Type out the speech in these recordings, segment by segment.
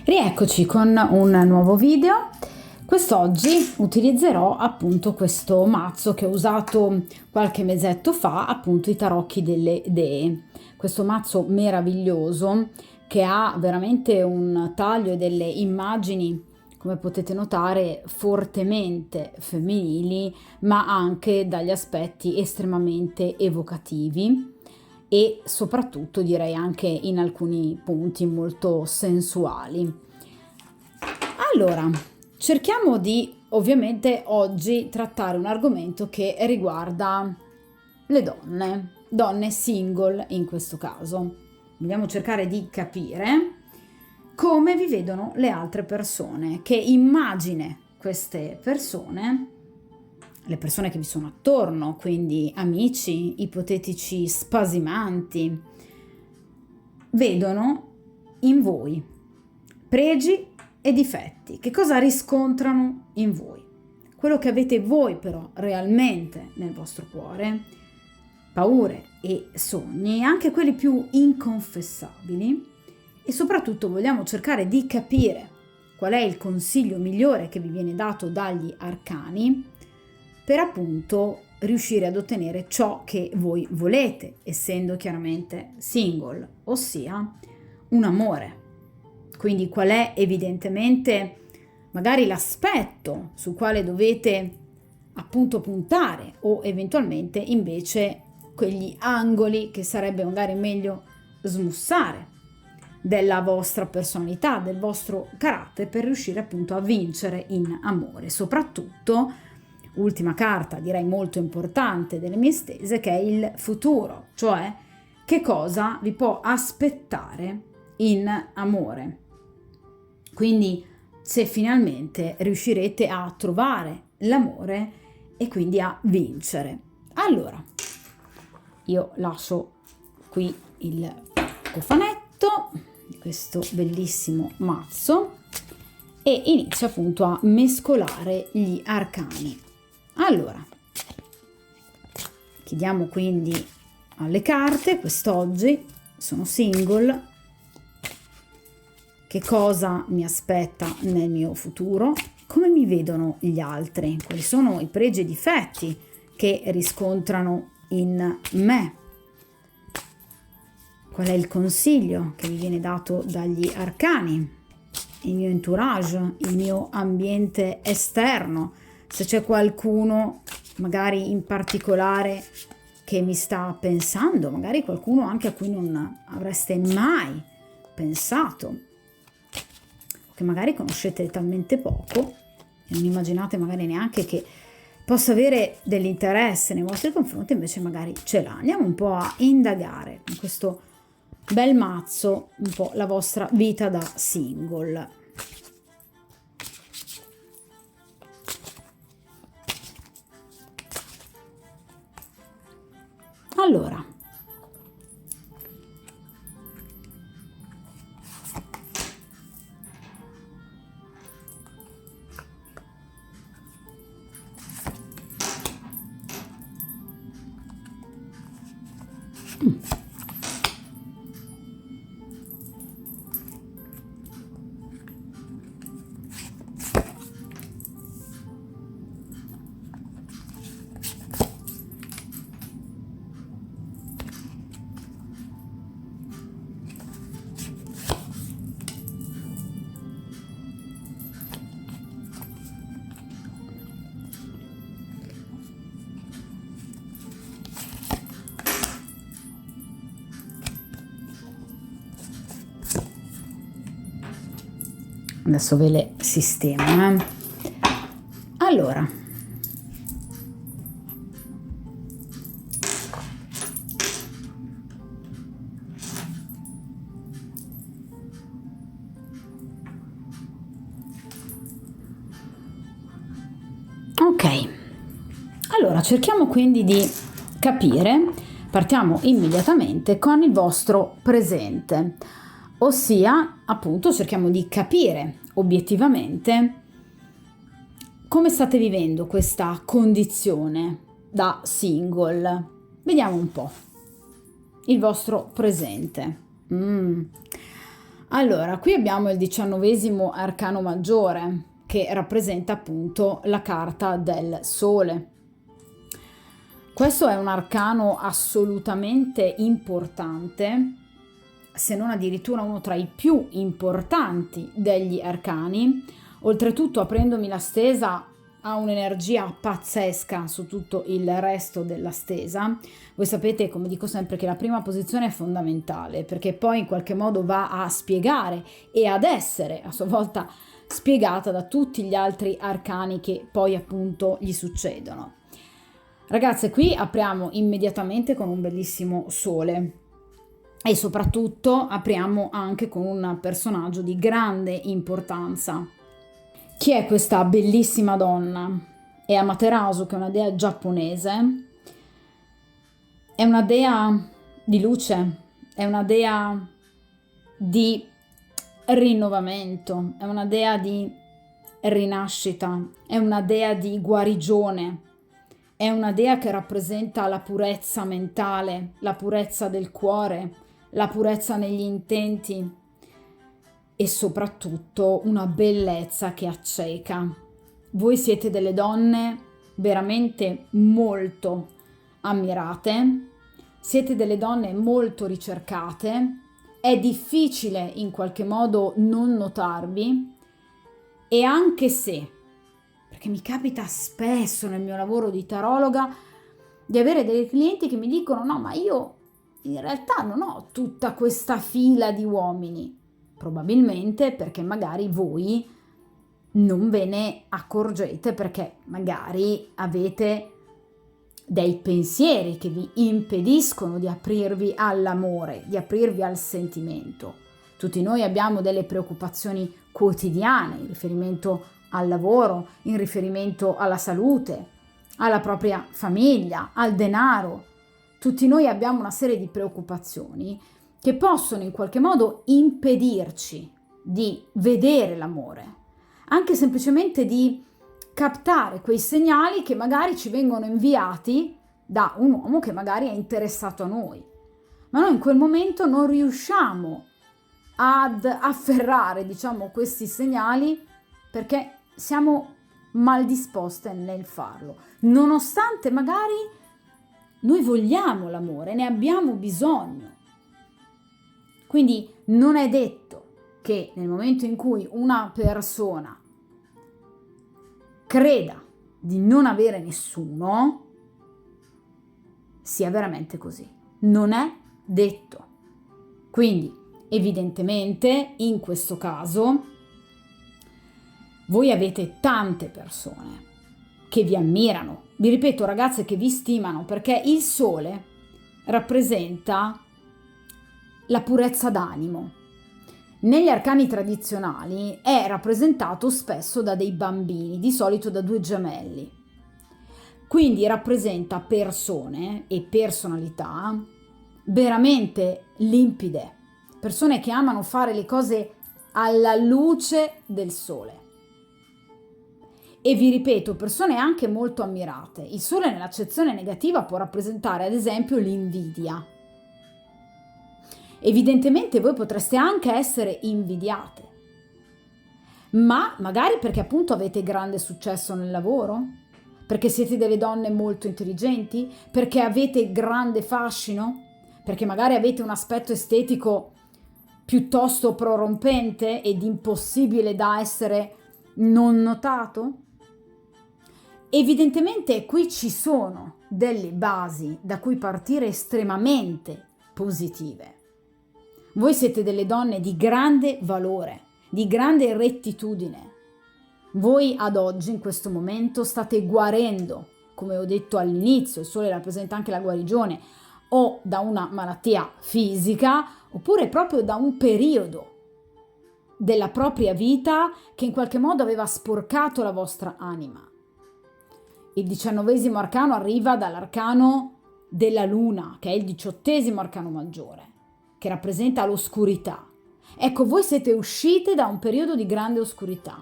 Rieccoci con un nuovo video. Quest'oggi utilizzerò appunto questo mazzo che ho usato qualche mesetto fa, appunto i tarocchi delle dee. Questo mazzo meraviglioso che ha veramente un taglio e delle immagini, come potete notare, fortemente femminili, ma anche dagli aspetti estremamente evocativi e soprattutto direi anche in alcuni punti molto sensuali. Allora, cerchiamo di ovviamente oggi trattare un argomento che riguarda le donne single in questo caso. Vogliamo cercare di capire come vi vedono le altre persone, che immagine queste persone, le persone che vi sono attorno, quindi amici, ipotetici spasimanti, vedono in voi, pregi e difetti, che cosa riscontrano in voi, quello che avete voi però realmente nel vostro cuore, paure e sogni, anche quelli più inconfessabili, e soprattutto vogliamo cercare di capire qual è il consiglio migliore che vi viene dato dagli arcani per appunto riuscire ad ottenere ciò che voi volete, essendo chiaramente single, ossia un amore. Quindi qual è evidentemente magari l'aspetto sul quale dovete appunto puntare, o eventualmente invece quegli angoli che sarebbe magari meglio smussare della vostra personalità, del vostro carattere, per riuscire appunto a vincere in amore. Soprattutto, ultima carta direi molto importante delle mie stese, che è il futuro, cioè che cosa vi può aspettare in amore. Quindi se finalmente riuscirete a trovare l'amore e quindi a vincere. Allora, io lascio qui il cofanetto di questo bellissimo mazzo e inizio appunto a mescolare gli arcani. Allora, chiediamo quindi alle carte, quest'oggi sono single, che cosa mi aspetta nel mio futuro, come mi vedono gli altri, quali sono i pregi e difetti che riscontrano in me, qual è il consiglio che mi viene dato dagli arcani, il mio entourage, il mio ambiente esterno, se c'è qualcuno magari in particolare che mi sta pensando, magari qualcuno anche a cui non avreste mai pensato, che magari conoscete talmente poco e non immaginate magari neanche che possa avere dell'interesse nei vostri confronti, invece magari ce l'ha. Andiamo un po' a indagare in questo bel mazzo un po' la vostra vita da single. Allora, adesso ve le sistemo. Allora, ok, allora cerchiamo quindi di capire, partiamo immediatamente con il vostro presente, ossia appunto cerchiamo di capire obiettivamente come state vivendo questa condizione da single. Vediamo un po' il vostro presente. Allora, qui abbiamo il 19° arcano maggiore, che rappresenta appunto la carta del Sole. Questo è un arcano assolutamente importante, se non addirittura uno tra i più importanti degli arcani. Oltretutto, aprendomi la stesa, ha un'energia pazzesca su tutto il resto della stesa. Voi sapete, come dico sempre, che la prima posizione è fondamentale, perché poi in qualche modo va a spiegare e ad essere a sua volta spiegata da tutti gli altri arcani che poi appunto gli succedono. Ragazze, qui apriamo immediatamente con un bellissimo Sole e soprattutto apriamo anche con un personaggio di grande importanza. Chi è questa bellissima donna? È Amaterasu, che è una dea giapponese. È una dea di luce, è una dea di rinnovamento, è una dea di rinascita, è una dea di guarigione, è una dea che rappresenta la purezza mentale, la purezza del cuore, la purezza negli intenti e soprattutto una bellezza che acceca. Voi siete delle donne veramente molto ammirate, siete delle donne molto ricercate, è difficile in qualche modo non notarvi e anche se, perché mi capita spesso nel mio lavoro di tarologa di avere dei clienti che mi dicono no, ma io in realtà non ho tutta questa fila di uomini, probabilmente perché magari voi non ve ne accorgete, perché magari avete dei pensieri che vi impediscono di aprirvi all'amore, di aprirvi al sentimento. Tutti noi abbiamo delle preoccupazioni quotidiane in riferimento al lavoro, in riferimento alla salute, alla propria famiglia, al denaro. Tutti noi abbiamo una serie di preoccupazioni che possono in qualche modo impedirci di vedere l'amore, anche semplicemente di captare quei segnali che magari ci vengono inviati da un uomo che magari è interessato a noi. Ma noi in quel momento non riusciamo ad afferrare, diciamo, questi segnali perché siamo mal disposte nel farlo, nonostante magari noi vogliamo l'amore, ne abbiamo bisogno. Quindi non è detto che nel momento in cui una persona creda di non avere nessuno, sia veramente così. Non è detto. Quindi, evidentemente, in questo caso, voi avete tante persone che vi ammirano. Vi ripeto, ragazze, che vi stimano, perché il Sole rappresenta la purezza d'animo. Negli arcani tradizionali è rappresentato spesso da dei bambini, di solito da 2 gemelli. Quindi rappresenta persone e personalità veramente limpide, persone che amano fare le cose alla luce del sole. E vi ripeto, persone anche molto ammirate. Il Sole nell'accezione negativa può rappresentare ad esempio l'invidia. Evidentemente voi potreste anche essere invidiate, ma magari perché appunto avete grande successo nel lavoro, perché siete delle donne molto intelligenti, perché avete grande fascino, perché magari avete un aspetto estetico piuttosto prorompente ed impossibile da essere non notato. Evidentemente qui ci sono delle basi da cui partire estremamente positive. Voi siete delle donne di grande valore, di grande rettitudine. Voi ad oggi, in questo momento, state guarendo, come ho detto all'inizio, il Sole rappresenta anche la guarigione, o da una malattia fisica, oppure proprio da un periodo della propria vita che in qualche modo aveva sporcato la vostra anima. Il 19° arcano arriva dall'arcano della Luna, che è il 18° arcano maggiore, che rappresenta l'oscurità. Ecco, voi siete uscite da un periodo di grande oscurità,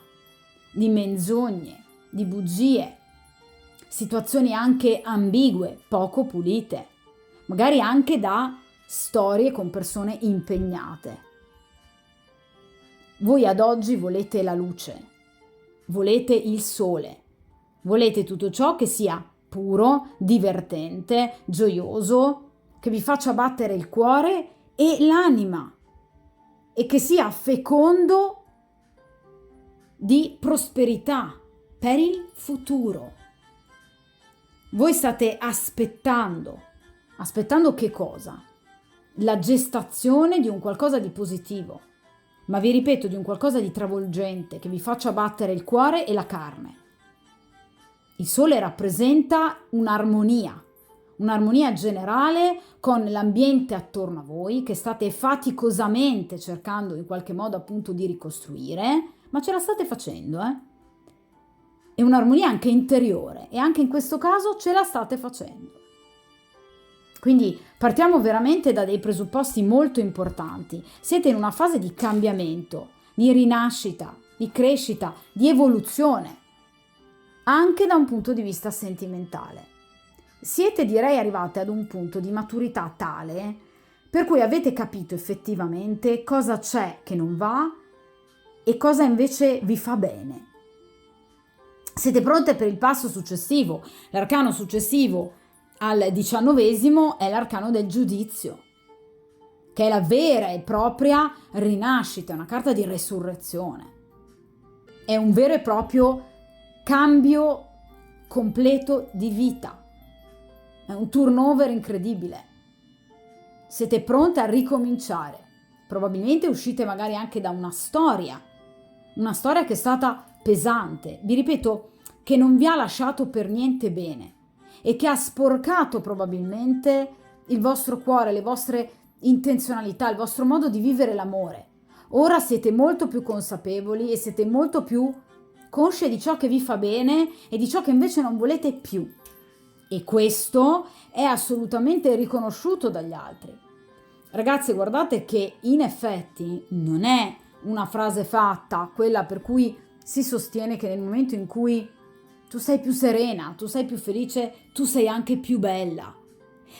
di menzogne, di bugie, situazioni anche ambigue, poco pulite, magari anche da storie con persone impegnate. Voi ad oggi volete la luce, volete il sole, volete tutto ciò che sia puro, divertente, gioioso, che vi faccia battere il cuore e l'anima e che sia fecondo di prosperità per il futuro. Voi state aspettando che cosa? La gestazione di un qualcosa di positivo, ma vi ripeto, di un qualcosa di travolgente che vi faccia battere il cuore e la carne. Il sole rappresenta un'armonia generale con l'ambiente attorno a voi che state faticosamente cercando in qualche modo appunto di ricostruire, ma ce la state facendo, È un'armonia anche interiore e anche in questo caso ce la state facendo. Quindi partiamo veramente da dei presupposti molto importanti. Siete in una fase di cambiamento, di rinascita, di crescita, di evoluzione, anche da un punto di vista sentimentale. Siete, direi, arrivate ad un punto di maturità tale per cui avete capito effettivamente cosa c'è che non va e cosa invece vi fa bene. Siete pronte per il passo successivo. L'arcano successivo al 19° è l'arcano del giudizio, che è la vera e propria rinascita, una carta di resurrezione. È un vero e proprio cambio completo di vita. È un turnover incredibile. Siete pronte a ricominciare. Probabilmente uscite magari anche da una storia che è stata pesante. Vi ripeto, che non vi ha lasciato per niente bene e che ha sporcato probabilmente il vostro cuore, le vostre intenzionalità, il vostro modo di vivere l'amore. Ora siete molto più consapevoli e siete molto più consci di ciò che vi fa bene e di ciò che invece non volete più. E questo è assolutamente riconosciuto dagli altri. Ragazzi, guardate che in effetti non è una frase fatta, quella per cui si sostiene che nel momento in cui tu sei più serena, tu sei più felice, tu sei anche più bella.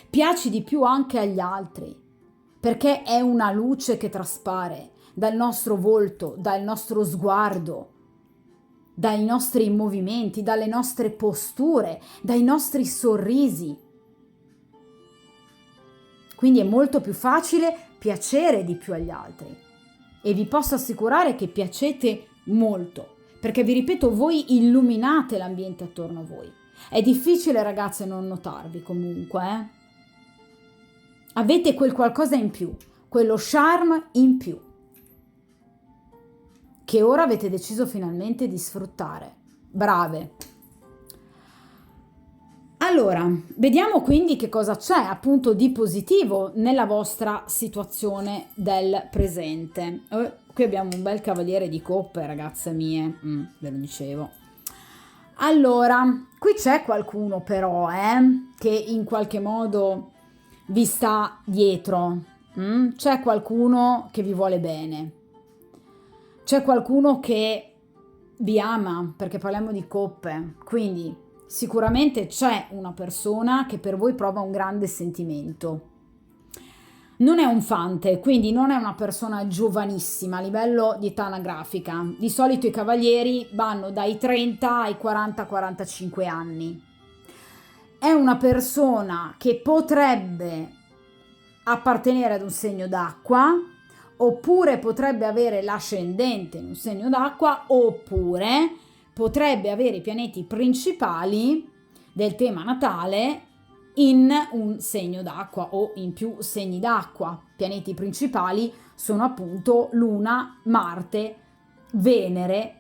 Piaci di più anche agli altri, perché è una luce che traspare dal nostro volto, dal nostro sguardo, dai nostri movimenti, dalle nostre posture, dai nostri sorrisi. Quindi è molto più facile piacere di più agli altri e vi posso assicurare che piacete molto, perché vi ripeto, voi illuminate l'ambiente attorno a voi. È difficile, ragazze, non notarvi comunque, Avete quel qualcosa in più, quello charme in più, che ora avete deciso finalmente di sfruttare. Brave! Allora, vediamo quindi che cosa c'è appunto di positivo nella vostra situazione del presente. Qui abbiamo un bel cavaliere di coppe, ragazze mie, ve lo dicevo. Allora, qui c'è qualcuno però, che in qualche modo vi sta dietro. C'è qualcuno che vi vuole bene. C'è qualcuno che vi ama, perché parliamo di coppe, quindi sicuramente c'è una persona che per voi prova un grande sentimento. Non è un fante, quindi non è una persona giovanissima a livello di età anagrafica. Di solito i cavalieri vanno dai 30 ai 40-45 anni. È una persona che potrebbe appartenere ad un segno d'acqua, oppure potrebbe avere l'ascendente in un segno d'acqua, oppure potrebbe avere i pianeti principali del tema natale in un segno d'acqua o in più segni d'acqua. Pianeti principali sono appunto Luna, Marte, Venere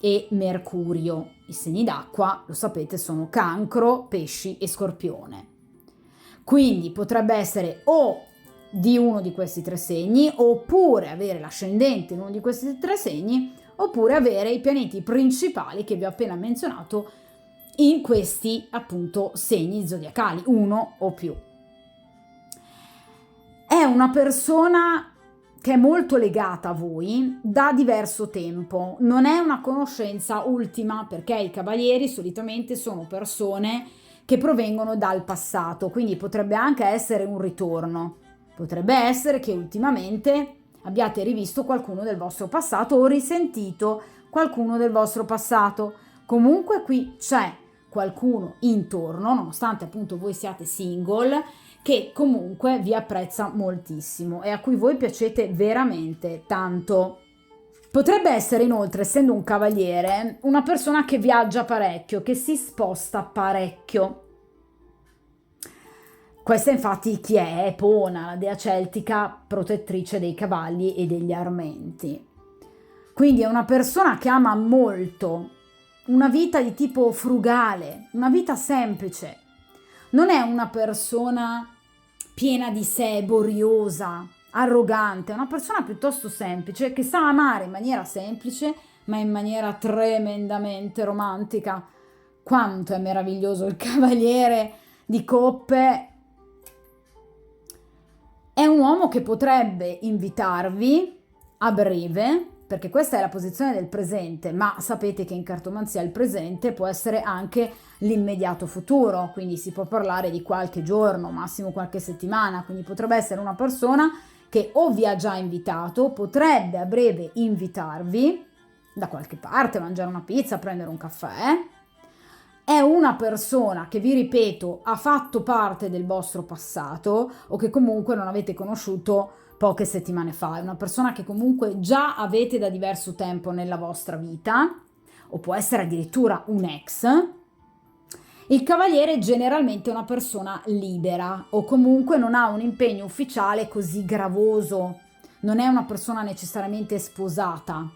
e Mercurio. I segni d'acqua, lo sapete, sono Cancro, Pesci e Scorpione. Quindi potrebbe essere o di uno di questi tre segni, oppure avere l'ascendente in uno di questi tre segni, oppure avere i pianeti principali che vi ho appena menzionato in questi appunto segni zodiacali, uno o più. È una persona che è molto legata a voi da diverso tempo, non è una conoscenza ultima, perché i cavalieri solitamente sono persone che provengono dal passato, quindi potrebbe anche essere un ritorno, potrebbe essere che ultimamente abbiate rivisto qualcuno del vostro passato o risentito qualcuno del vostro passato. Comunque qui c'è qualcuno intorno, nonostante appunto voi siate single, che comunque vi apprezza moltissimo e a cui voi piacete veramente tanto. Potrebbe essere inoltre, essendo un cavaliere, una persona che viaggia parecchio, che si sposta parecchio. Questa infatti chi è? Epona, la dea celtica protettrice dei cavalli e degli armenti. Quindi è una persona che ama molto una vita di tipo frugale, una vita semplice. Non è una persona piena di sé, boriosa, arrogante, è una persona piuttosto semplice che sa amare in maniera semplice, ma in maniera tremendamente romantica. Quanto è meraviglioso il cavaliere di coppe! È un uomo che potrebbe invitarvi a breve, perché questa è la posizione del presente, ma sapete che in cartomanzia il presente può essere anche l'immediato futuro, quindi si può parlare di qualche giorno, massimo qualche settimana, quindi potrebbe essere una persona che o vi ha già invitato, potrebbe a breve invitarvi da qualche parte, mangiare una pizza, prendere un caffè. È una persona che, vi ripeto, ha fatto parte del vostro passato o che comunque non avete conosciuto poche settimane fa. È una persona che comunque già avete da diverso tempo nella vostra vita, o può essere addirittura un ex. Il cavaliere generalmente è una persona libera o comunque non ha un impegno ufficiale così gravoso, non è una persona necessariamente sposata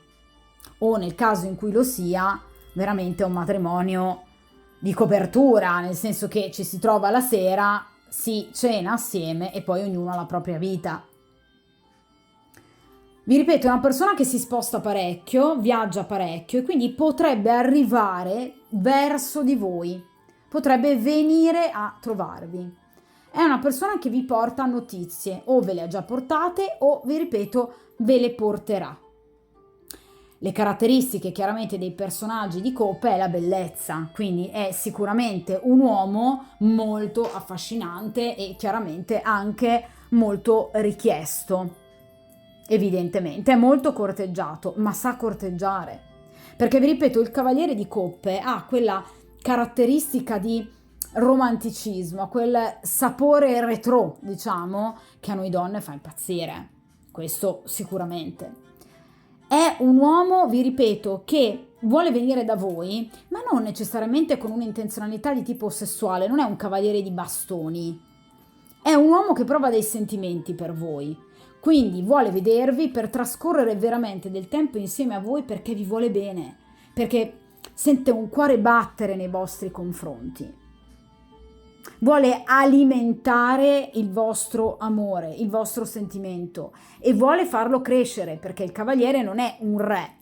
o, nel caso in cui lo sia, veramente un matrimonio di copertura, nel senso che ci si trova la sera, si cena assieme e poi ognuno ha la propria vita. Vi ripeto, è una persona che si sposta parecchio, viaggia parecchio e quindi potrebbe arrivare verso di voi, potrebbe venire a trovarvi. È una persona che vi porta notizie, o ve le ha già portate o, vi ripeto, ve le porterà. Le caratteristiche chiaramente dei personaggi di coppe è la bellezza, quindi è sicuramente un uomo molto affascinante e chiaramente anche molto richiesto. Evidentemente è molto corteggiato, ma sa corteggiare. Perché vi ripeto, il cavaliere di coppe ha quella caratteristica di romanticismo, quel sapore retro, diciamo, che a noi donne fa impazzire. Questo sicuramente. È un uomo, vi ripeto, che vuole venire da voi, ma non necessariamente con un'intenzionalità di tipo sessuale, non è un cavaliere di bastoni. È un uomo che prova dei sentimenti per voi, quindi vuole vedervi per trascorrere veramente del tempo insieme a voi perché vi vuole bene, perché sente un cuore battere nei vostri confronti. Vuole alimentare il vostro amore, il vostro sentimento e vuole farlo crescere perché il cavaliere non è un re.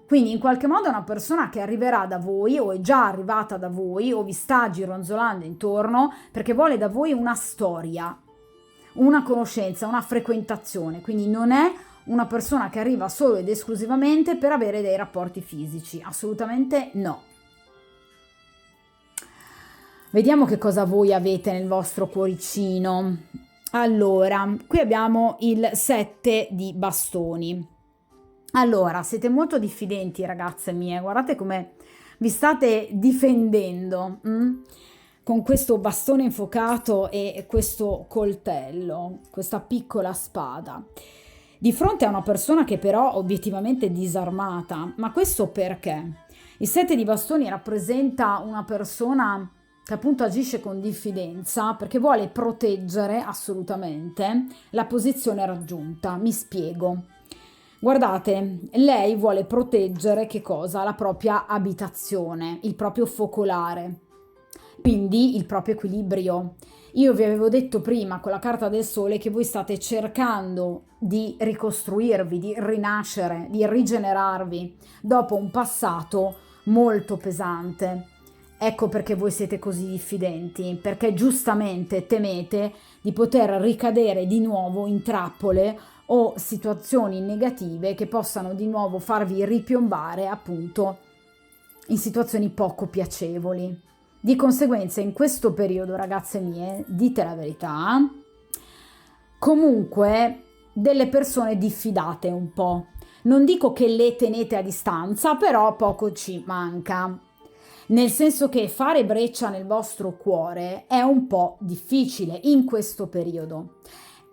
Quindi in qualche modo è una persona che arriverà da voi o è già arrivata da voi o vi sta gironzolando intorno perché vuole da voi una storia, una conoscenza, una frequentazione. Quindi non è una persona che arriva solo ed esclusivamente per avere dei rapporti fisici, assolutamente no. Vediamo che cosa voi avete nel vostro cuoricino. Allora, qui abbiamo il 7 di bastoni. Allora, siete molto diffidenti, ragazze mie, guardate come vi state difendendo con questo bastone infuocato e questo coltello, questa piccola spada. Di fronte a una persona che però obiettivamente è disarmata, ma questo perché? Il 7 di bastoni rappresenta una persona che appunto agisce con diffidenza perché vuole proteggere assolutamente la posizione raggiunta. Mi spiego. Guardate, lei vuole proteggere che cosa? La propria abitazione, il proprio focolare, quindi il proprio equilibrio. Io vi avevo detto prima con la carta del sole che voi state cercando di ricostruirvi, di rinascere, di rigenerarvi dopo un passato molto pesante. Ecco perché voi siete così diffidenti, perché giustamente temete di poter ricadere di nuovo in trappole o situazioni negative che possano di nuovo farvi ripiombare appunto in situazioni poco piacevoli. Di conseguenza in questo periodo, ragazze mie, dite la verità, comunque delle persone diffidate un po'. Non dico che le tenete a distanza, però poco ci manca. Nel senso che fare breccia nel vostro cuore è un po' difficile in questo periodo.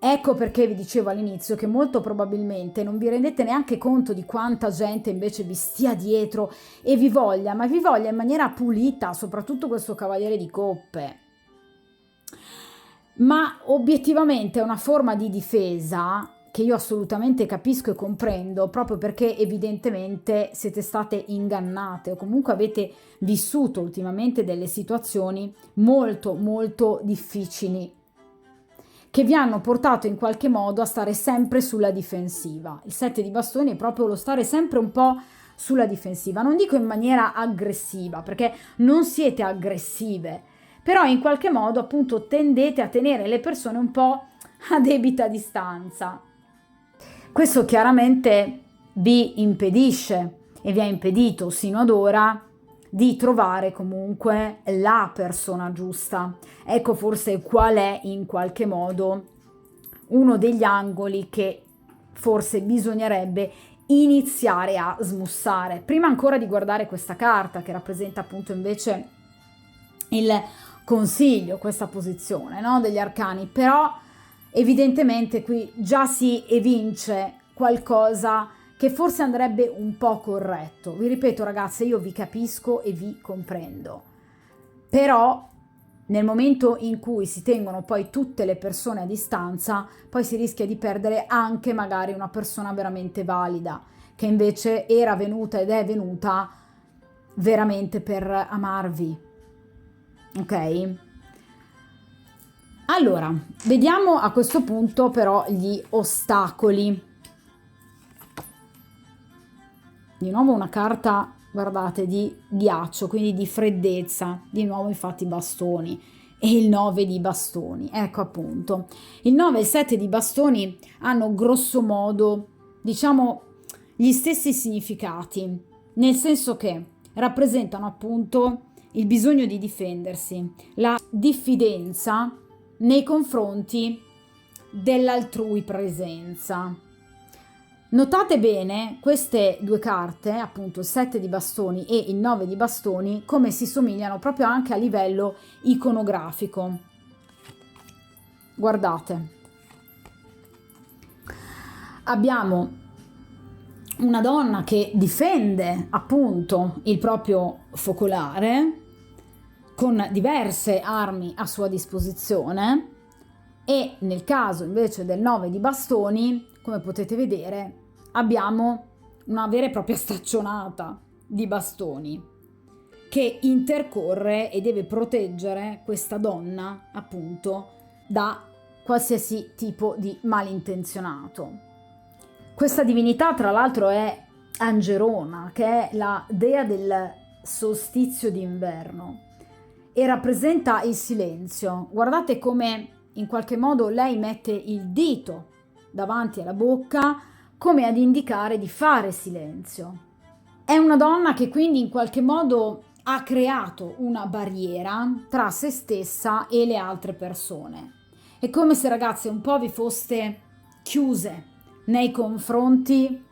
Ecco perché vi dicevo all'inizio che molto probabilmente non vi rendete neanche conto di quanta gente invece vi stia dietro e vi voglia, ma vi voglia in maniera pulita, soprattutto questo cavaliere di coppe. Ma obiettivamente è una forma di difesa che io assolutamente capisco e comprendo, proprio perché evidentemente siete state ingannate o comunque avete vissuto ultimamente delle situazioni molto molto difficili che vi hanno portato in qualche modo a stare sempre sulla difensiva. Il 7 di bastoni è proprio lo stare sempre un po' sulla difensiva, non dico in maniera aggressiva, perché non siete aggressive, però in qualche modo appunto tendete a tenere le persone un po' a debita distanza. Questo chiaramente vi impedisce e vi ha impedito sino ad ora di trovare comunque la persona giusta. Ecco forse qual è in qualche modo uno degli angoli che forse bisognerebbe iniziare a smussare. Prima ancora di guardare questa carta che rappresenta appunto invece il consiglio, questa posizione, no, degli arcani, però evidentemente qui già si evince qualcosa che forse andrebbe un po' corretto. Vi ripeto ragazze, io vi capisco e vi comprendo, però nel momento in cui si tengono poi tutte le persone a distanza, poi si rischia di perdere anche magari una persona veramente valida, che invece era venuta ed è venuta veramente per amarvi. Ok? Allora, vediamo a questo punto però gli ostacoli. Di nuovo una carta, guardate, di ghiaccio, quindi di freddezza, di nuovo infatti bastoni e il 9 di bastoni, ecco appunto. Il 9 e il 7 di bastoni hanno grosso modo, diciamo, gli stessi significati, nel senso che rappresentano appunto il bisogno di difendersi, la diffidenza nei confronti dell'altrui presenza. Notate bene queste due carte, appunto il 7 di bastoni e il 9 di bastoni, come si somigliano proprio anche a livello iconografico. Guardate. Abbiamo una donna che difende appunto il proprio focolare con diverse armi a sua disposizione e nel caso invece del 9 di bastoni, come potete vedere, abbiamo una vera e propria staccionata di bastoni che intercorre e deve proteggere questa donna appunto da qualsiasi tipo di malintenzionato. Questa divinità tra l'altro è Angerona, che è la dea del solstizio d'inverno e rappresenta il silenzio. Guardate come in qualche modo lei mette il dito davanti alla bocca come ad indicare di fare silenzio. È una donna che quindi in qualche modo ha creato una barriera tra se stessa e le altre persone. È come se ragazze un po' vi foste chiuse nei confronti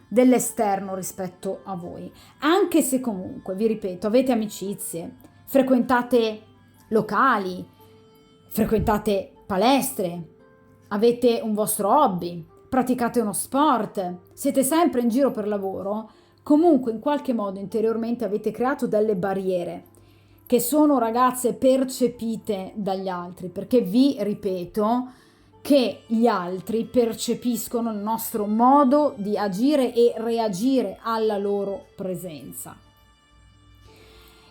dell'esterno rispetto a voi, anche se comunque, vi ripeto, avete amicizie, frequentate locali, frequentate palestre, avete un vostro hobby, praticate uno sport, siete sempre in giro per lavoro, comunque in qualche modo interiormente avete creato delle barriere che sono ragazze percepite dagli altri, perché vi ripeto che gli altri percepiscono il nostro modo di agire e reagire alla loro presenza.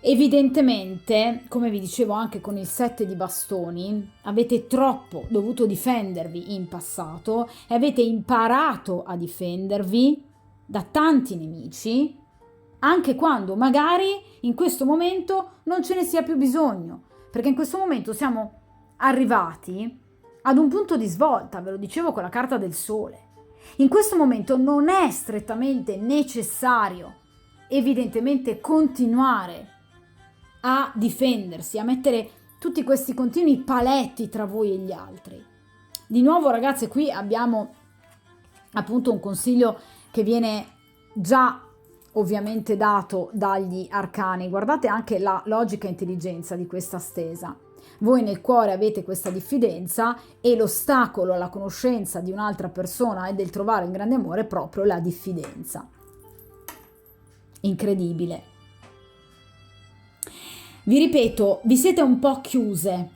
Evidentemente, come vi dicevo anche con il 7 di bastoni, avete troppo dovuto difendervi in passato e avete imparato a difendervi da tanti nemici, anche quando magari in questo momento non ce ne sia più bisogno, perché in questo momento siamo arrivati ad un punto di svolta, ve lo dicevo con la carta del sole. In questo momento non è strettamente necessario, evidentemente, continuare a difendersi, a mettere tutti questi continui paletti tra voi e gli altri. Di nuovo ragazze, qui abbiamo appunto un consiglio che viene già ovviamente dato dagli arcani. Guardate anche la logica e intelligenza di questa stesa. Voi nel cuore avete questa diffidenza e l'ostacolo alla conoscenza di un'altra persona e del trovare il grande amore è proprio la diffidenza. Incredibile. Vi ripeto, vi siete un po' chiuse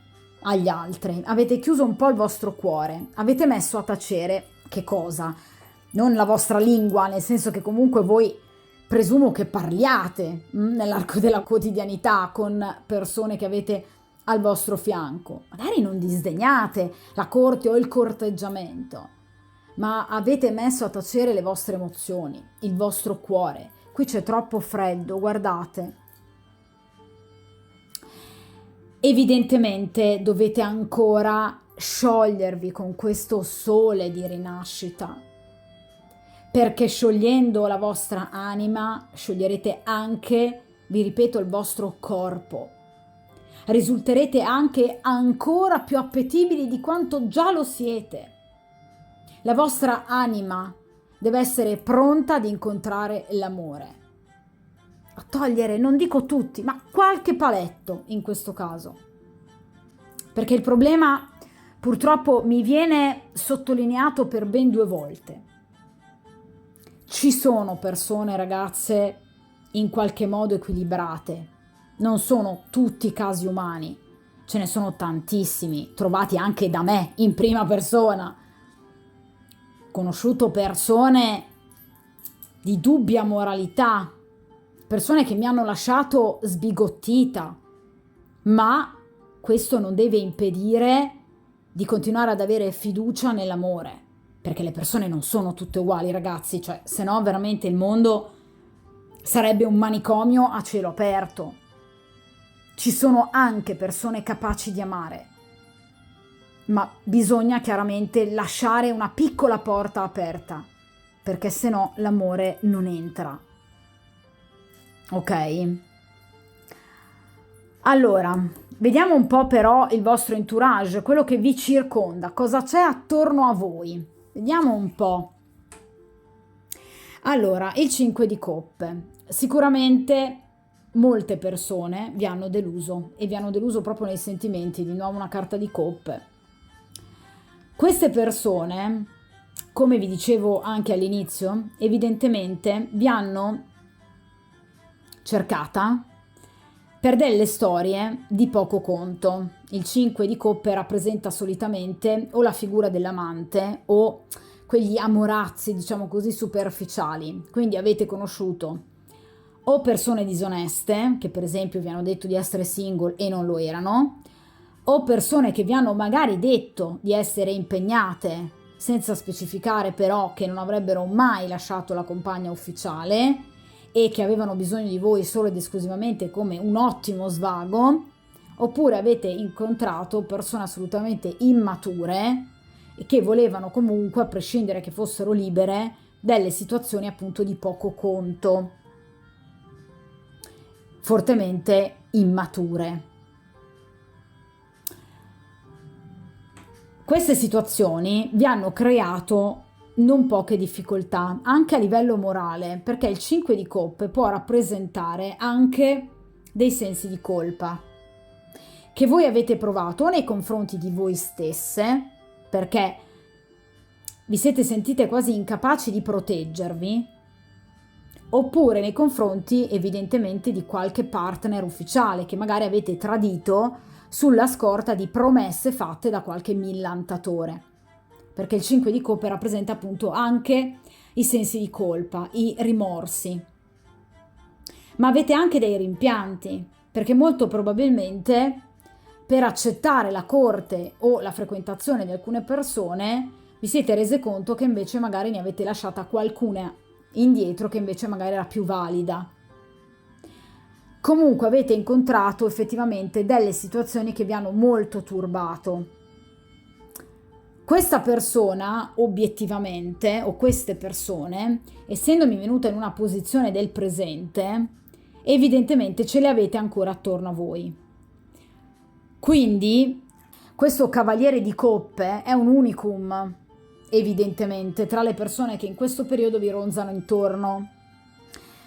agli altri, avete chiuso un po' il vostro cuore, avete messo a tacere che cosa? Non la vostra lingua, nel senso che comunque voi presumo che parliate nell'arco della quotidianità con persone che avete al vostro fianco. Magari non disdegnate la corte o il corteggiamento, ma avete messo a tacere le vostre emozioni, il vostro cuore. Qui c'è troppo freddo, guardate. Evidentemente dovete ancora sciogliervi con questo sole di rinascita, perché sciogliendo la vostra anima scioglierete anche, vi ripeto, il vostro corpo. Risulterete anche ancora più appetibili di quanto già lo siete. La vostra anima deve essere pronta ad incontrare l'amore, a togliere, non dico tutti, ma qualche paletto in questo caso. Perché il problema purtroppo mi viene sottolineato per ben 2 volte. Ci sono persone, ragazze, in qualche modo equilibrate. Non sono tutti casi umani. Ce ne sono tantissimi, trovati anche da me in prima persona. Conosciuto persone di dubbia moralità, persone che mi hanno lasciato sbigottita, ma questo non deve impedire di continuare ad avere fiducia nell'amore, perché le persone non sono tutte uguali, ragazzi, cioè se no veramente il mondo sarebbe un manicomio a cielo aperto. Ci sono anche persone capaci di amare, ma bisogna chiaramente lasciare una piccola porta aperta, perché se no l'amore non entra. Ok? Allora, vediamo un po' però il vostro entourage, quello che vi circonda, cosa c'è attorno a voi. Vediamo un po'. Allora, il 5 di coppe. Sicuramente molte persone vi hanno deluso e vi hanno deluso proprio nei sentimenti, di nuovo una carta di coppe. Queste persone, come vi dicevo anche all'inizio, evidentemente vi hanno cercata per delle storie di poco conto. Il 5 di coppe rappresenta solitamente o la figura dell'amante o quegli amorazzi, diciamo così, superficiali. Quindi avete conosciuto o persone disoneste, che per esempio vi hanno detto di essere single e non lo erano, o persone che vi hanno magari detto di essere impegnate, senza specificare però che non avrebbero mai lasciato la compagna ufficiale e che avevano bisogno di voi solo ed esclusivamente come un ottimo svago, oppure avete incontrato persone assolutamente immature e che volevano comunque, a prescindere che fossero libere, delle situazioni appunto di poco conto, fortemente immature. Queste situazioni vi hanno creato non poche difficoltà, anche a livello morale, perché il 5 di coppe può rappresentare anche dei sensi di colpa che voi avete provato o nei confronti di voi stesse, perché vi siete sentite quasi incapaci di proteggervi, oppure nei confronti evidentemente di qualche partner ufficiale che magari avete tradito sulla scorta di promesse fatte da qualche millantatore, perché il 5 di coppe rappresenta appunto anche i sensi di colpa, i rimorsi, ma avete anche dei rimpianti, perché molto probabilmente per accettare la corte o la frequentazione di alcune persone vi siete rese conto che invece magari ne avete lasciata qualcuna indietro che invece magari era più valida. Comunque avete incontrato effettivamente delle situazioni che vi hanno molto turbato. Questa persona, obiettivamente, o queste persone, essendomi venuta in una posizione del presente, evidentemente ce le avete ancora attorno a voi. Quindi Questo cavaliere di coppe è un unicum, evidentemente, tra le persone che in questo periodo vi ronzano intorno,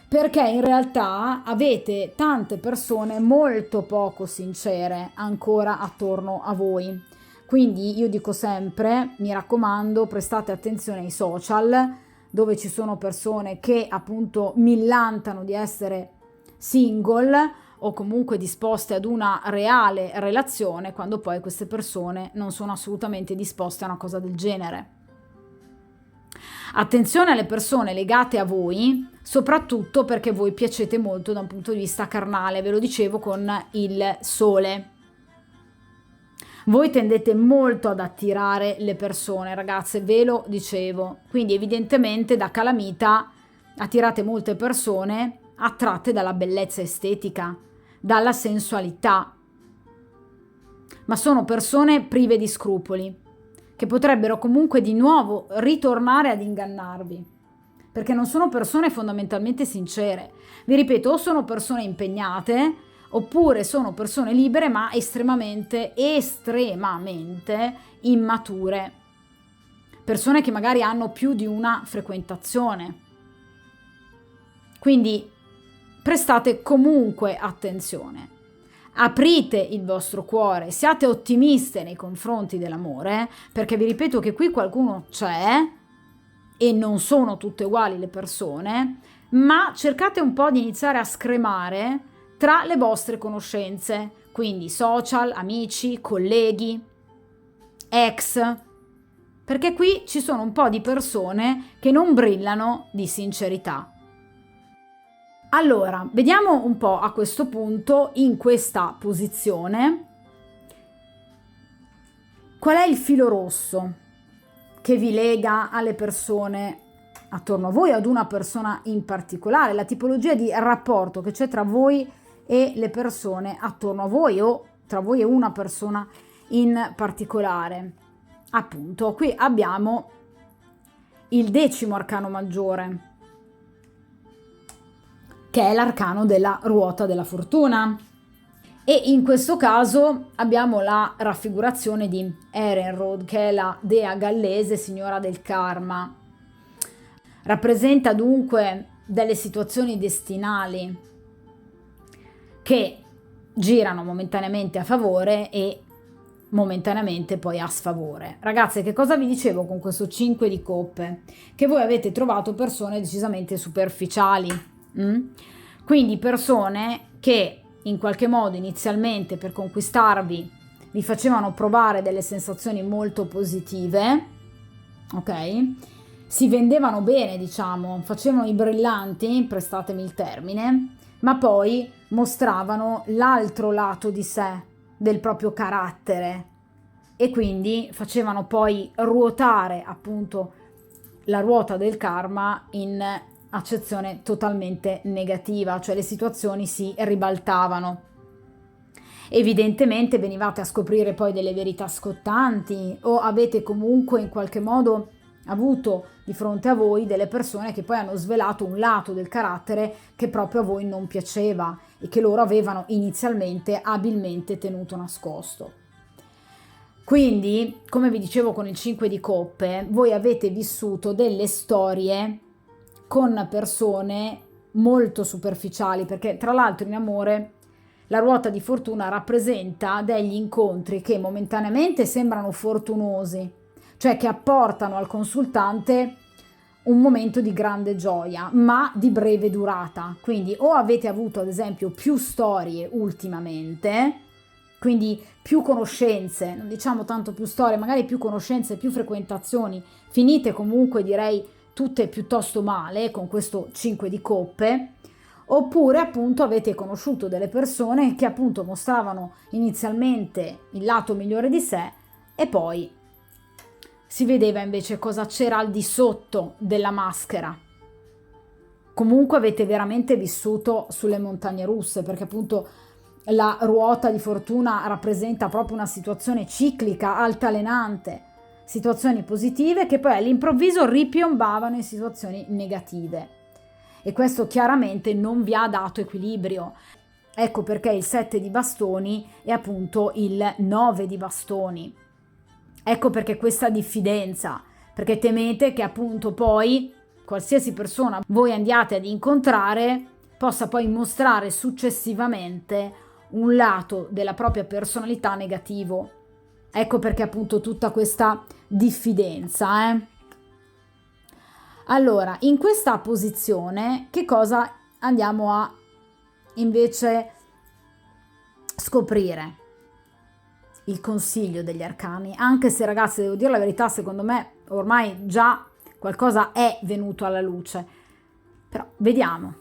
perché in realtà avete tante persone molto poco sincere ancora attorno a voi. Quindi io dico sempre, mi raccomando, prestate attenzione ai social, dove ci sono persone che appunto millantano di essere single o comunque disposte ad una reale relazione, quando poi queste persone non sono assolutamente disposte a una cosa del genere. Attenzione alle persone legate a voi, soprattutto perché voi piacete molto da un punto di vista carnale, ve lo dicevo con il sole. Voi tendete molto ad attirare le persone, ragazze, ve lo dicevo. Quindi evidentemente da calamita attirate molte persone attratte dalla bellezza estetica, dalla sensualità. Ma sono persone prive di scrupoli, che potrebbero comunque di nuovo ritornare ad ingannarvi, perché non sono persone fondamentalmente sincere. Vi ripeto, o sono persone impegnate, oppure sono persone libere ma estremamente immature, persone che magari hanno più di una frequentazione. Quindi prestate comunque attenzione, aprite il vostro cuore, siate ottimiste nei confronti dell'amore, perché vi ripeto che qui qualcuno c'è e non sono tutte uguali le persone, ma cercate un po' di iniziare a scremare tra le vostre conoscenze, quindi social, amici, colleghi, ex, perché qui ci sono un po' di persone che non brillano di sincerità. Allora, vediamo un po' a questo punto, in questa posizione, qual è il filo rosso che vi lega alle persone attorno a voi, ad una persona in particolare, la tipologia di rapporto che c'è tra voi e le persone attorno a voi o tra voi e una persona in particolare. Appunto, qui abbiamo il 10° arcano maggiore, che è l'arcano della ruota della fortuna, e in questo caso abbiamo la raffigurazione di Erenrod, che è la dea gallese signora del karma. Rappresenta dunque delle situazioni destinali che girano momentaneamente a favore e momentaneamente poi a sfavore. Ragazze, che cosa vi dicevo con questo 5 di coppe? Che voi avete trovato persone decisamente superficiali, quindi persone che in qualche modo inizialmente per conquistarvi vi facevano provare delle sensazioni molto positive, ok? Si vendevano bene, diciamo, facevano i brillanti, prestatemi il termine, ma poi mostravano l'altro lato di sé, del proprio carattere, e quindi facevano poi ruotare appunto la ruota del karma in accezione totalmente negativa, cioè le situazioni si ribaltavano. Evidentemente venivate a scoprire poi delle verità scottanti, o avete comunque in qualche modo avuto di fronte a voi delle persone che poi hanno svelato un lato del carattere che proprio a voi non piaceva e che loro avevano inizialmente abilmente tenuto nascosto. Quindi, come vi dicevo con il 5 di coppe, voi avete vissuto delle storie con persone molto superficiali, perché tra l'altro in amore la ruota di fortuna rappresenta degli incontri che momentaneamente sembrano fortunosi, cioè che apportano al consultante un momento di grande gioia, ma di breve durata. Quindi o avete avuto ad esempio più storie ultimamente, quindi più conoscenze, non diciamo tanto più storie, magari più conoscenze, più frequentazioni, finite comunque direi tutte piuttosto male con questo 5 di coppe, oppure appunto avete conosciuto delle persone che appunto mostravano inizialmente il lato migliore di sé e poi si vedeva invece cosa c'era al di sotto della maschera. Comunque avete veramente vissuto sulle montagne russe, perché appunto la ruota di fortuna rappresenta proprio una situazione ciclica, altalenante, situazioni positive che poi all'improvviso ripiombavano in situazioni negative. E questo chiaramente non vi ha dato equilibrio. Ecco perché il 7 di bastoni è appunto il 9 di bastoni. Ecco perché questa diffidenza, perché temete che appunto poi qualsiasi persona voi andiate ad incontrare possa poi mostrare successivamente un lato della propria personalità negativo. Ecco perché appunto tutta questa diffidenza. Allora, in questa posizione, che cosa andiamo a invece scoprire? Il consiglio degli arcani, anche se ragazzi devo dire la verità, secondo me ormai già qualcosa è venuto alla luce, però vediamo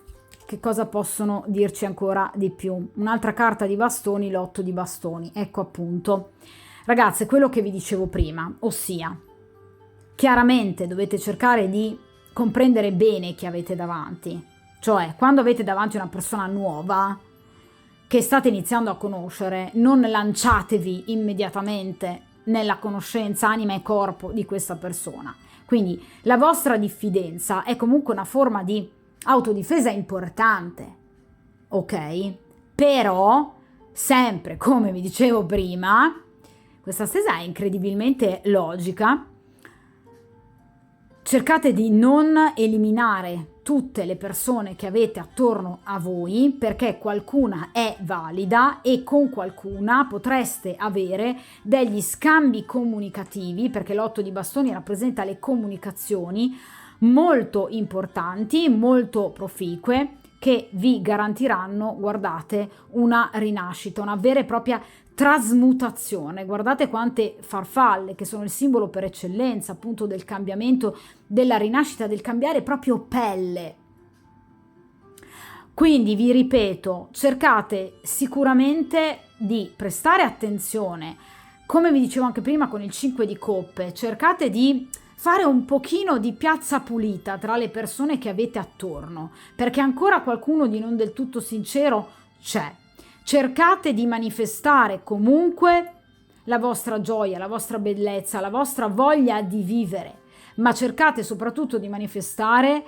che cosa possono dirci ancora di più. Un'altra carta di bastoni, l'8 di bastoni, ecco appunto. Ragazze, quello che vi dicevo prima, ossia, chiaramente dovete cercare di comprendere bene chi avete davanti, cioè quando avete davanti una persona nuova che state iniziando a conoscere, non lanciatevi immediatamente nella conoscenza anima e corpo di questa persona. Quindi la vostra diffidenza è comunque una forma di autodifesa importante, ok? Però, sempre come vi dicevo prima, questa stesa è incredibilmente logica. Cercate di non eliminare tutte le persone che avete attorno a voi, perché qualcuna è valida e con qualcuna potreste avere degli scambi comunicativi, perché l'8 di bastoni rappresenta le comunicazioni molto importanti, molto proficue, che vi garantiranno, guardate, una rinascita, una vera e propria trasmutazione. Guardate quante farfalle, che sono il simbolo per eccellenza appunto del cambiamento, della rinascita, del cambiare proprio pelle. Quindi vi ripeto, cercate sicuramente di prestare attenzione, come vi dicevo anche prima con il 5 di coppe, cercate di fare un pochino di piazza pulita tra le persone che avete attorno, perché ancora qualcuno di non del tutto sincero c'è. Cercate di manifestare comunque la vostra gioia, la vostra bellezza, la vostra voglia di vivere, ma cercate soprattutto di manifestare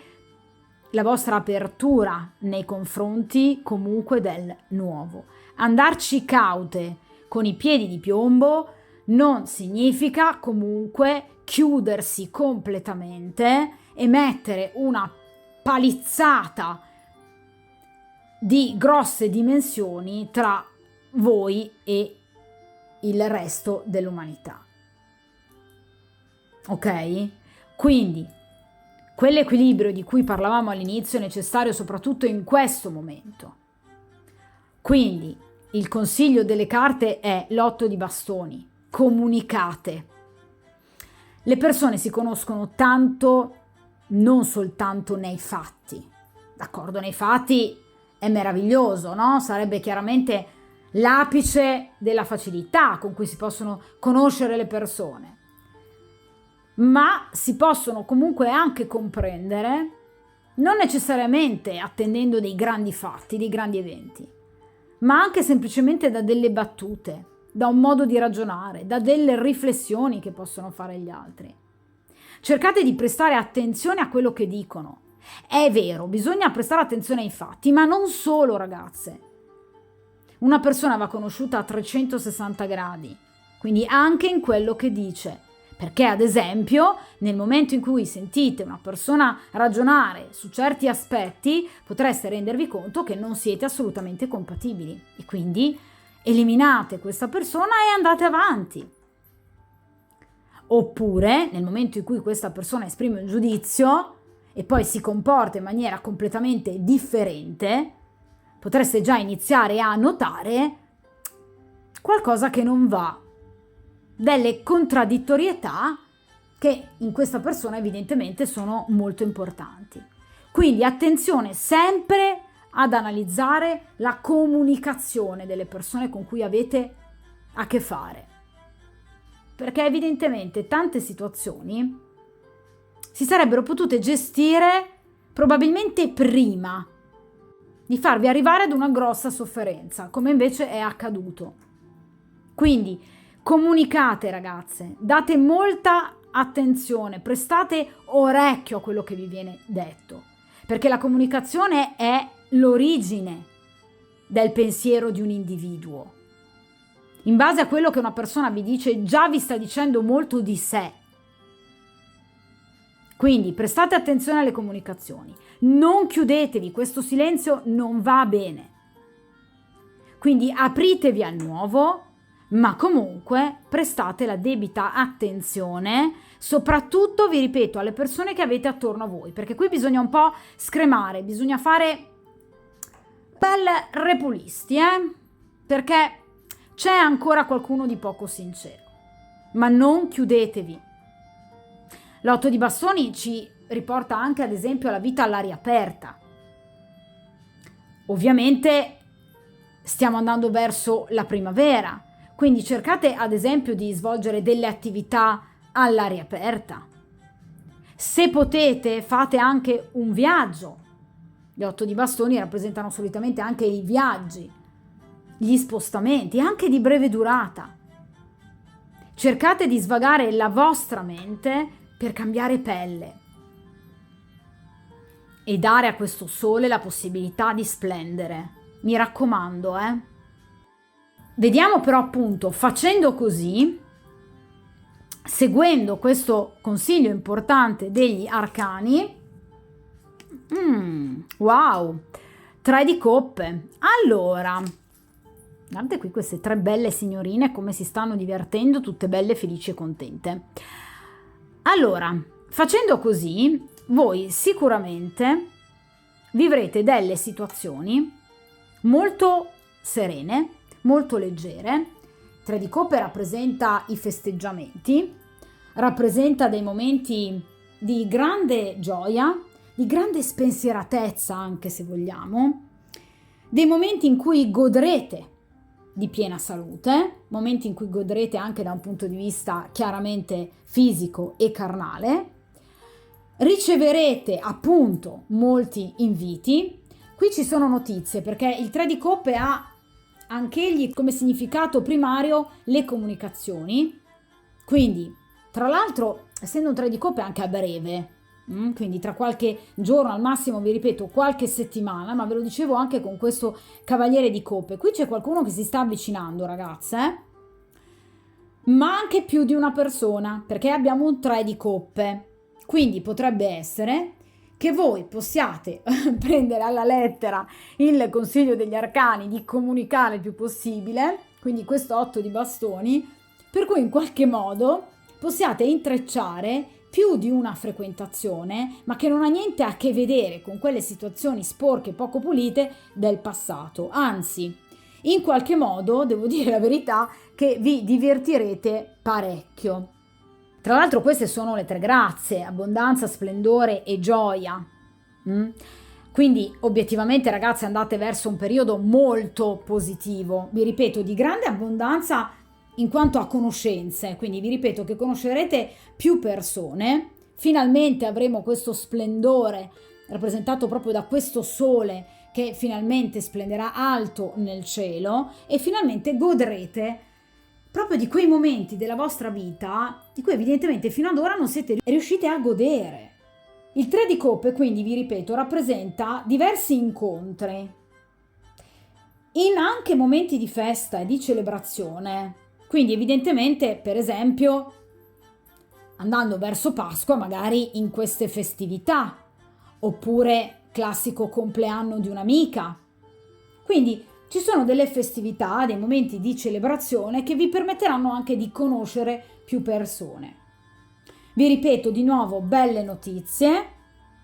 la vostra apertura nei confronti comunque del nuovo. Andarci caute con i piedi di piombo non significa comunque chiudersi completamente e mettere una palizzata di grosse dimensioni tra voi e il resto dell'umanità. Ok? Quindi quell'equilibrio di cui parlavamo all'inizio è necessario soprattutto in questo momento. Quindi il consiglio delle carte è l'8 di bastoni. Comunicate. Le persone si conoscono tanto non soltanto nei fatti. D'accordo, nei fatti è meraviglioso, no? Sarebbe chiaramente l'apice della facilità con cui si possono conoscere le persone. Ma si possono comunque anche comprendere, non necessariamente attendendo dei grandi fatti, dei grandi eventi, ma anche semplicemente da delle battute, da un modo di ragionare, da delle riflessioni che possono fare gli altri. Cercate di prestare attenzione a quello che dicono. È vero, bisogna prestare attenzione ai fatti, ma non solo, ragazze. Una persona va conosciuta a 360 gradi, quindi anche in quello che dice. Perché, ad esempio, nel momento in cui sentite una persona ragionare su certi aspetti, potreste rendervi conto che non siete assolutamente compatibili e quindi eliminate questa persona e andate avanti. Oppure, nel momento in cui questa persona esprime un giudizio e poi si comporta in maniera completamente differente, potreste già iniziare a notare qualcosa che non va, delle contraddittorietà che in questa persona evidentemente sono molto importanti. Quindi attenzione sempre ad analizzare la comunicazione delle persone con cui avete a che fare, perché evidentemente tante situazioni si sarebbero potute gestire probabilmente prima di farvi arrivare ad una grossa sofferenza, come invece è accaduto. Quindi comunicate, ragazze, date molta attenzione, prestate orecchio a quello che vi viene detto, perché la comunicazione è l'origine del pensiero di un individuo. In base a quello che una persona vi dice, già vi sta dicendo molto di sé. Quindi prestate attenzione alle comunicazioni, non chiudetevi, questo silenzio non va bene. Quindi apritevi al nuovo, ma comunque prestate la debita attenzione, soprattutto, vi ripeto, alle persone che avete attorno a voi, perché qui bisogna un po' scremare, bisogna fare bel repulisti, perché c'è ancora qualcuno di poco sincero, ma non chiudetevi. L'otto di bastoni ci riporta anche ad esempio alla vita all'aria aperta. Ovviamente stiamo andando verso la primavera, quindi cercate ad esempio di svolgere delle attività all'aria aperta. Se potete, fate anche un viaggio. Gli otto di bastoni rappresentano solitamente anche i viaggi, gli spostamenti, anche di breve durata. Cercate di svagare la vostra mente per cambiare pelle e dare a questo sole la possibilità di splendere. Mi raccomando, Vediamo però appunto, facendo così, seguendo questo consiglio importante degli arcani, wow, 3 di coppe. Allora, guardate qui queste 3 belle signorine come si stanno divertendo, tutte belle, felici e contente. Allora, facendo così, voi sicuramente vivrete delle situazioni molto serene, molto leggere. 3 di coppe rappresenta i festeggiamenti, rappresenta dei momenti di grande gioia, di grande spensieratezza anche se vogliamo, dei momenti in cui godrete di piena salute, momenti in cui godrete anche da un punto di vista chiaramente fisico e carnale, riceverete appunto molti inviti. Qui ci sono notizie perché il 3 di coppe ha anch'egli come significato primario le comunicazioni, quindi tra l'altro essendo un 3 di coppe anche a breve, quindi tra qualche giorno al massimo, vi ripeto qualche settimana, ma ve lo dicevo anche con questo cavaliere di coppe, qui c'è qualcuno che si sta avvicinando ragazze, ma anche più di una persona perché abbiamo un 3 di coppe, quindi potrebbe essere che voi possiate prendere alla lettera il consiglio degli arcani di comunicare il più possibile, quindi questo 8 di bastoni, per cui in qualche modo possiate intrecciare più di una frequentazione, ma che non ha niente a che vedere con quelle situazioni sporche e poco pulite del passato. Anzi, in qualche modo, devo dire la verità, che vi divertirete parecchio. Tra l'altro queste sono le 3 grazie, abbondanza, splendore e gioia. Quindi obiettivamente ragazzi andate verso un periodo molto positivo, vi ripeto di grande abbondanza in quanto a conoscenze, quindi vi ripeto che conoscerete più persone, finalmente avremo questo splendore rappresentato proprio da questo sole che finalmente splenderà alto nel cielo e finalmente godrete proprio di quei momenti della vostra vita di cui evidentemente fino ad ora non siete riusciti a godere. Il 3 di coppe, quindi vi ripeto, rappresenta diversi incontri in anche momenti di festa e di celebrazione. Quindi evidentemente, per esempio, andando verso Pasqua, magari in queste festività, oppure classico compleanno di un'amica. Quindi ci sono delle festività, dei momenti di celebrazione che vi permetteranno anche di conoscere più persone. Vi ripeto di nuovo belle notizie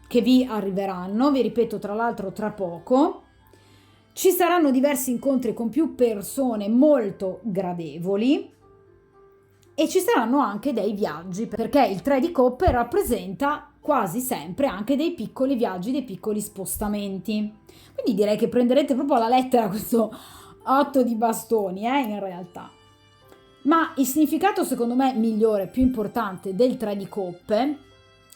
che vi arriveranno, vi ripeto tra l'altro tra poco. Ci saranno diversi incontri con più persone molto gradevoli e ci saranno anche dei viaggi perché il 3 di coppe rappresenta quasi sempre anche dei piccoli viaggi, dei piccoli spostamenti. Quindi direi che prenderete proprio alla lettera questo 8 di bastoni, in realtà. Ma il significato secondo me migliore, più importante del 3 di coppe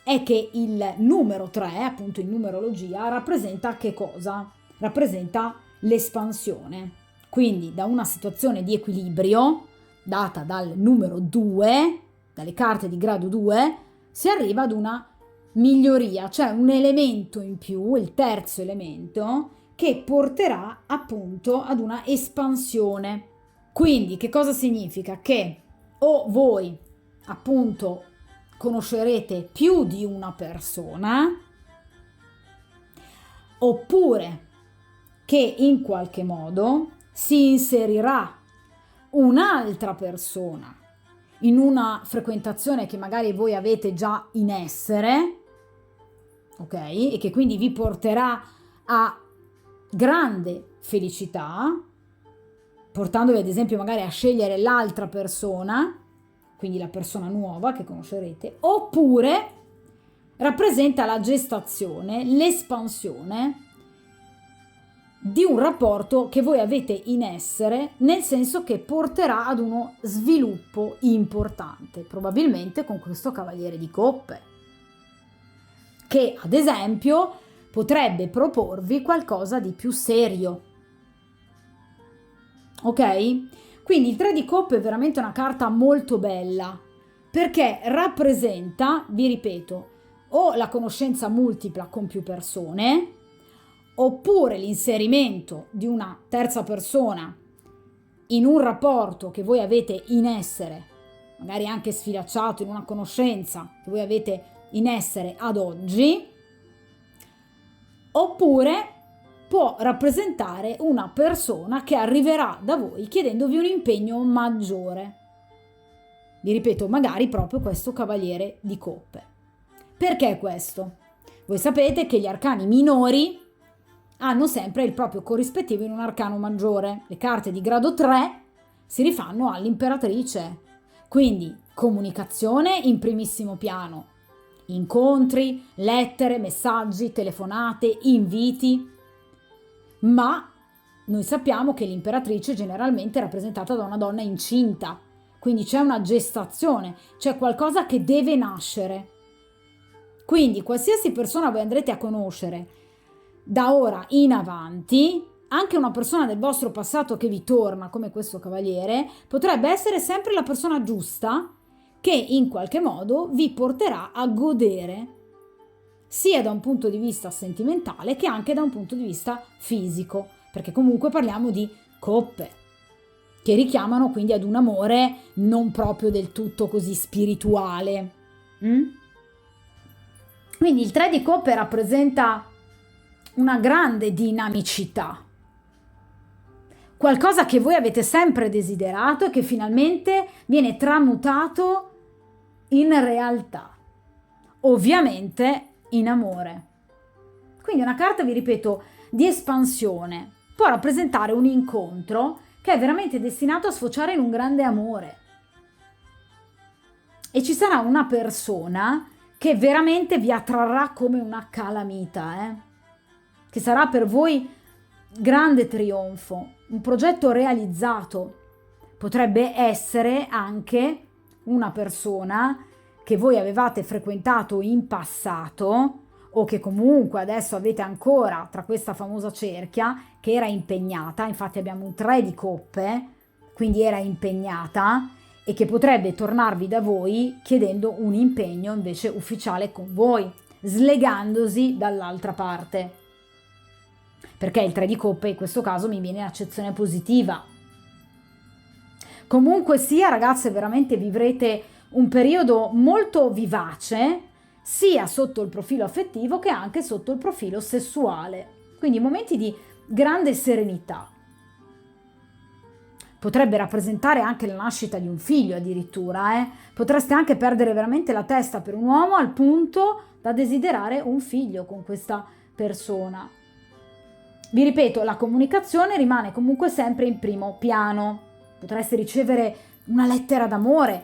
è che il numero 3, appunto in numerologia, rappresenta che cosa? Rappresenta l'espansione. Quindi da una situazione di equilibrio, data dal numero 2, dalle carte di grado 2, si arriva ad una miglioria, cioè un elemento in più, il terzo elemento, che porterà appunto ad una espansione. Quindi che cosa significa? Che o voi appunto conoscerete più di una persona, oppure che in qualche modo si inserirà un'altra persona in una frequentazione che magari voi avete già in essere, ok? E che quindi vi porterà a grande felicità, portandovi ad esempio magari a scegliere l'altra persona, quindi la persona nuova che conoscerete, oppure rappresenta la gestazione, l'espansione di un rapporto che voi avete in essere, nel senso che porterà ad uno sviluppo importante, probabilmente con questo cavaliere di coppe, che ad esempio potrebbe proporvi qualcosa di più serio. Ok? Quindi il 3 di coppe è veramente una carta molto bella, perché rappresenta, vi ripeto, o la conoscenza multipla con più persone, oppure l'inserimento di una terza persona in un rapporto che voi avete in essere, magari anche sfilacciato in una conoscenza che voi avete in essere ad oggi, oppure può rappresentare una persona che arriverà da voi chiedendovi un impegno maggiore. Vi ripeto, magari proprio questo cavaliere di coppe. Perché questo? Voi sapete che gli arcani minori hanno sempre il proprio corrispettivo in un arcano maggiore. Le carte di grado 3 si rifanno all'imperatrice. Quindi comunicazione in primissimo piano, incontri, lettere, messaggi, telefonate, inviti. Ma noi sappiamo che l'imperatrice generalmente è rappresentata da una donna incinta, quindi c'è una gestazione, c'è qualcosa che deve nascere. Quindi qualsiasi persona voi andrete a conoscere da ora in avanti, anche una persona del vostro passato che vi torna come questo cavaliere, potrebbe essere sempre la persona giusta che in qualche modo vi porterà a godere sia da un punto di vista sentimentale che anche da un punto di vista fisico, perché comunque parliamo di coppe che richiamano quindi ad un amore non proprio del tutto così spirituale. Quindi il 3 di coppe rappresenta una grande dinamicità, qualcosa che voi avete sempre desiderato e che finalmente viene tramutato in realtà, ovviamente in amore. Quindi una carta, vi ripeto, di espansione, può rappresentare un incontro che è veramente destinato a sfociare in un grande amore. E ci sarà una persona che veramente vi attrarrà come una calamita, che sarà per voi grande trionfo, un progetto realizzato. Potrebbe essere anche una persona che voi avevate frequentato in passato o che comunque adesso avete ancora tra questa famosa cerchia, che era impegnata, infatti abbiamo un 3 di coppe, quindi era impegnata, e che potrebbe tornarvi da voi chiedendo un impegno invece ufficiale con voi, slegandosi dall'altra parte. Perché il 3 di coppe in questo caso mi viene in accezione positiva. Comunque sia, ragazze, veramente vivrete un periodo molto vivace, sia sotto il profilo affettivo che anche sotto il profilo sessuale. Quindi momenti di grande serenità. Potrebbe rappresentare anche la nascita di un figlio addirittura, Potreste anche perdere veramente la testa per un uomo al punto da desiderare un figlio con questa persona. Vi ripeto, la comunicazione rimane comunque sempre in primo piano. Potreste ricevere una lettera d'amore.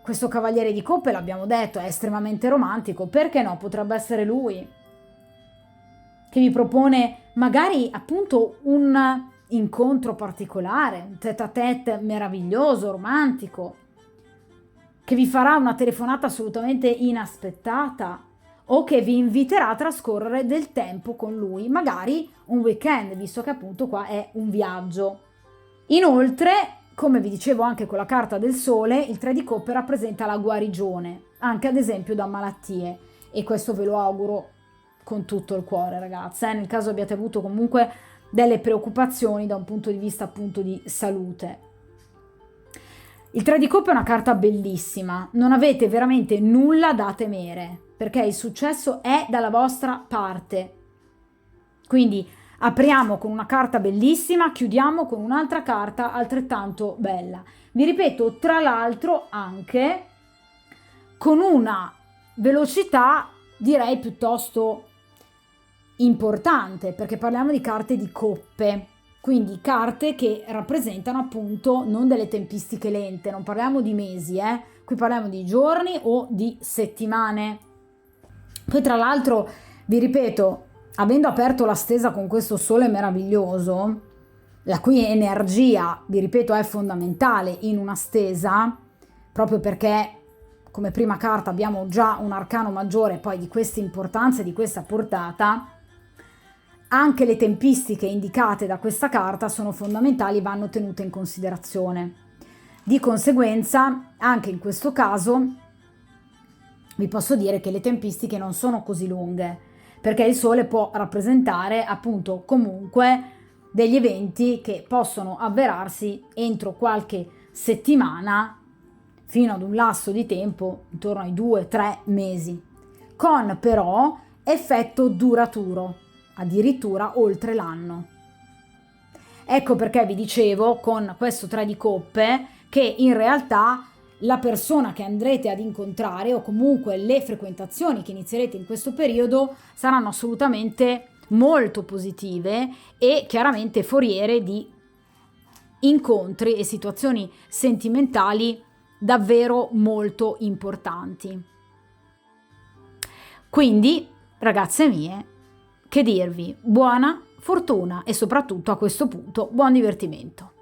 Questo cavaliere di coppe, l'abbiamo detto, è estremamente romantico. Perché no? Potrebbe essere lui che vi propone magari appunto un incontro particolare, un tête-à-tête meraviglioso, romantico, che vi farà una telefonata assolutamente inaspettata o che vi inviterà a trascorrere del tempo con lui, magari un weekend, visto che appunto qua è un viaggio. Inoltre, come vi dicevo anche con la carta del sole, il 3 di coppe rappresenta la guarigione, anche ad esempio da malattie, e questo ve lo auguro con tutto il cuore, ragazze, nel caso abbiate avuto comunque delle preoccupazioni da un punto di vista appunto di salute. Il 3 di coppe è una carta bellissima, non avete veramente nulla da temere, perché il successo è dalla vostra parte. Quindi apriamo con una carta bellissima, chiudiamo con un'altra carta altrettanto bella. Vi ripeto, tra l'altro anche con una velocità direi piuttosto importante, perché parliamo di carte di coppe, quindi carte che rappresentano appunto non delle tempistiche lente, non parliamo di mesi, qui parliamo di giorni o di settimane. Poi tra l'altro vi ripeto, avendo aperto la stesa con questo sole meraviglioso, la cui energia, vi ripeto, è fondamentale in una stesa, proprio perché come prima carta abbiamo già un arcano maggiore poi di questa importanza e di questa portata, anche le tempistiche indicate da questa carta sono fondamentali e vanno tenute in considerazione. Di conseguenza, anche in questo caso, vi posso dire che le tempistiche non sono così lunghe, perché il Sole può rappresentare appunto comunque degli eventi che possono avverarsi entro qualche settimana, fino ad un lasso di tempo intorno ai 2-3 mesi, con però effetto duraturo, addirittura oltre l'anno. Ecco perché vi dicevo con questo 3 di coppe che in realtà la persona che andrete ad incontrare o comunque le frequentazioni che inizierete in questo periodo saranno assolutamente molto positive e chiaramente foriere di incontri e situazioni sentimentali davvero molto importanti. Quindi, ragazze mie, che dirvi, buona fortuna e soprattutto a questo punto buon divertimento.